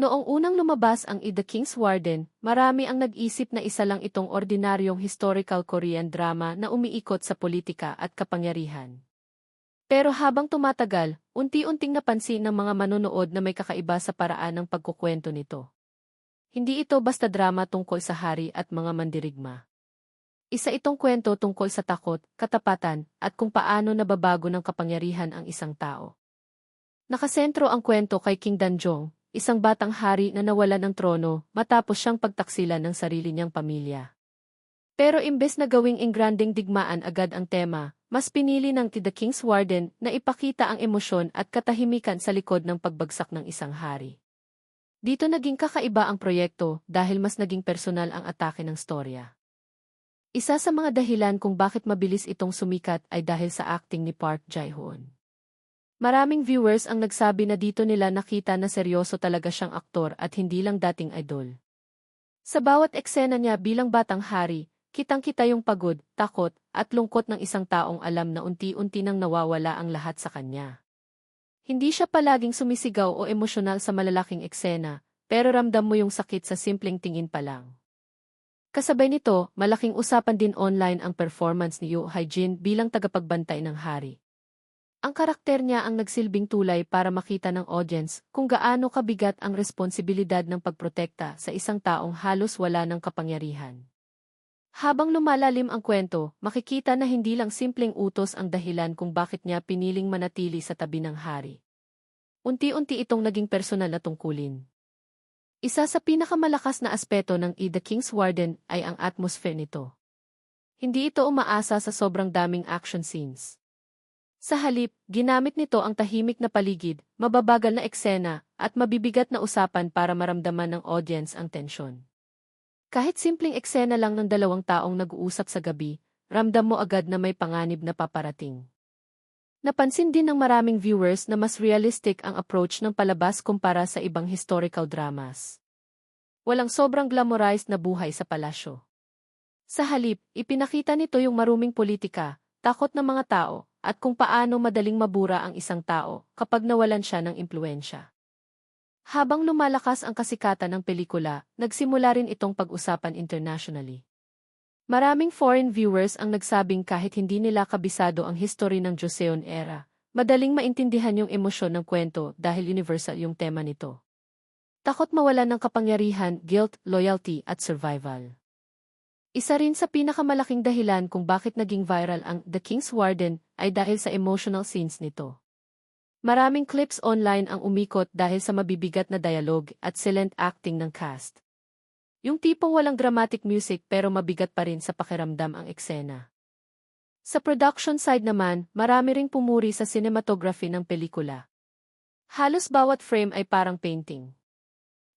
Noong unang lumabas ang The King's Warden, marami ang nag-isip na isa lang itong ordinaryong historical Korean drama na umiikot sa politika at kapangyarihan. Pero habang tumatagal, unti-unting napansin ng mga manonood na may kakaiba sa paraan ng pagkukwento nito. Hindi ito basta drama tungkol sa hari at mga mandirigma. Isa itong kwento tungkol sa takot, katapatan, at kung paano nababago ng kapangyarihan ang isang tao. Nakasentro ang kwento kay King Danjong, isang batang hari na nawalan ng trono matapos siyang pagtaksilan ng sarili niyang pamilya. Pero imbes na gawing engranding digmaan agad ang tema, mas pinili ng The King's Warden na ipakita ang emosyon at katahimikan sa likod ng pagbagsak ng isang hari. Dito naging kakaiba ang proyekto dahil mas naging personal ang atake ng storya. Isa sa mga dahilan kung bakit mabilis itong sumikat ay dahil sa acting ni Park Jae-hoon. Maraming viewers ang nagsabi na dito nila nakita na seryoso talaga siyang aktor at hindi lang dating idol. Sa bawat eksena niya bilang batang hari, kitang-kita yung pagod, takot, at lungkot ng isang taong alam na unti-unti nang nawawala ang lahat sa kanya. Hindi siya palaging sumisigaw o emosyonal sa malalaking eksena, pero ramdam mo yung sakit sa simpleng tingin pa lang. Kasabay nito, malaking usapan din online ang performance ni Yoo Hae-jin bilang tagapagbantay ng hari. Ang karakter niya ang nagsilbing tulay para makita ng audience kung gaano kabigat ang responsibilidad ng pagprotekta sa isang taong halos wala ng kapangyarihan. Habang lumalalim ang kwento, makikita na hindi lang simpleng utos ang dahilan kung bakit niya piniling manatili sa tabi ng hari. Unti-unti itong naging personal na tungkulin. Isa sa pinakamalakas na aspeto ng The King's Warden ay ang atmosphere nito. Hindi ito umaasa sa sobrang daming action scenes. Sa halip, ginamit nito ang tahimik na paligid, mababagal na eksena, at mabibigat na usapan para maramdaman ng audience ang tensyon. Kahit simpleng eksena lang ng dalawang taong nag-uusap sa gabi, ramdam mo agad na may panganib na paparating. Napansin din ng maraming viewers na mas realistic ang approach ng palabas kumpara sa ibang historical dramas. Walang sobrang glamorized na buhay sa palasyo. Sa halip, ipinakita nito yung maruming politika, takot ng mga tao, at kung paano madaling mabura ang isang tao kapag nawalan siya ng impluwensya. Habang lumalakas ang kasikatan ng pelikula, nagsimula rin itong pag-usapan internationally. Maraming foreign viewers ang nagsabing kahit hindi nila kabisado ang history ng Joseon era, madaling maintindihan yung emosyon ng kwento dahil universal yung tema nito. Takot mawalan ng kapangyarihan, guilt, loyalty at survival. Isa rin sa pinakamalaking dahilan kung bakit naging viral ang The King's Warden ay dahil sa emotional scenes nito. Maraming clips online ang umikot dahil sa mabibigat na dialogue at silent acting ng cast. Yung tipong walang dramatic music pero mabigat pa rin sa pakiramdam ang eksena. Sa production side naman, marami ring pumuri sa cinematography ng pelikula. Halos bawat frame ay parang painting.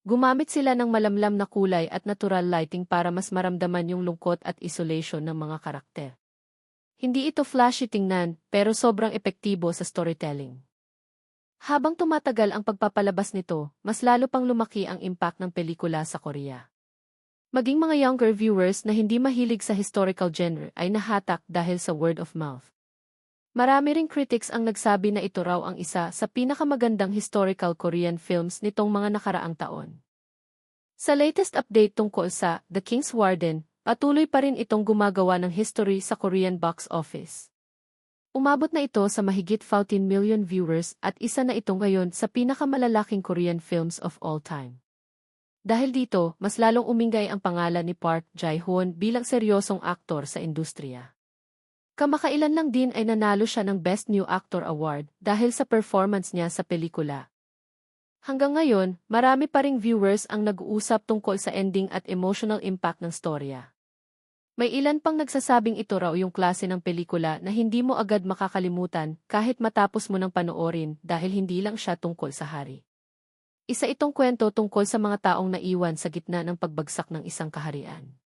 Gumamit sila ng malamlam na kulay at natural lighting para mas maramdaman yung lungkot at isolation ng mga karakter. Hindi ito flashy tingnan, pero sobrang epektibo sa storytelling. Habang tumatagal ang pagpapalabas nito, mas lalo pang lumaki ang impact ng pelikula sa Korea. Maging mga younger viewers na hindi mahilig sa historical genre ay nahatak dahil sa word of mouth. Marami ring critics ang nagsabi na ito raw ang isa sa pinakamagandang historical Korean films nitong mga nakaraang taon. Sa latest update tungkol sa The King's Warden, patuloy pa rin itong gumagawa ng history sa Korean box office. Umabot na ito sa mahigit 14 million viewers at isa na ito ngayon sa pinakamalalaking Korean films of all time. Dahil dito, mas lalong umingay ang pangalan ni Park Jae-hoon bilang seryosong aktor sa industriya. Kamakailan lang din ay nanalo siya ng Best New Actor Award dahil sa performance niya sa pelikula. Hanggang ngayon, marami pa ring viewers ang nag-uusap tungkol sa ending at emotional impact ng storya. May ilan pang nagsasabing ito raw yung klase ng pelikula na hindi mo agad makakalimutan kahit matapos mo nang panoorin dahil hindi lang siya tungkol sa hari. Isa itong kwento tungkol sa mga taong naiwan sa gitna ng pagbagsak ng isang kaharian.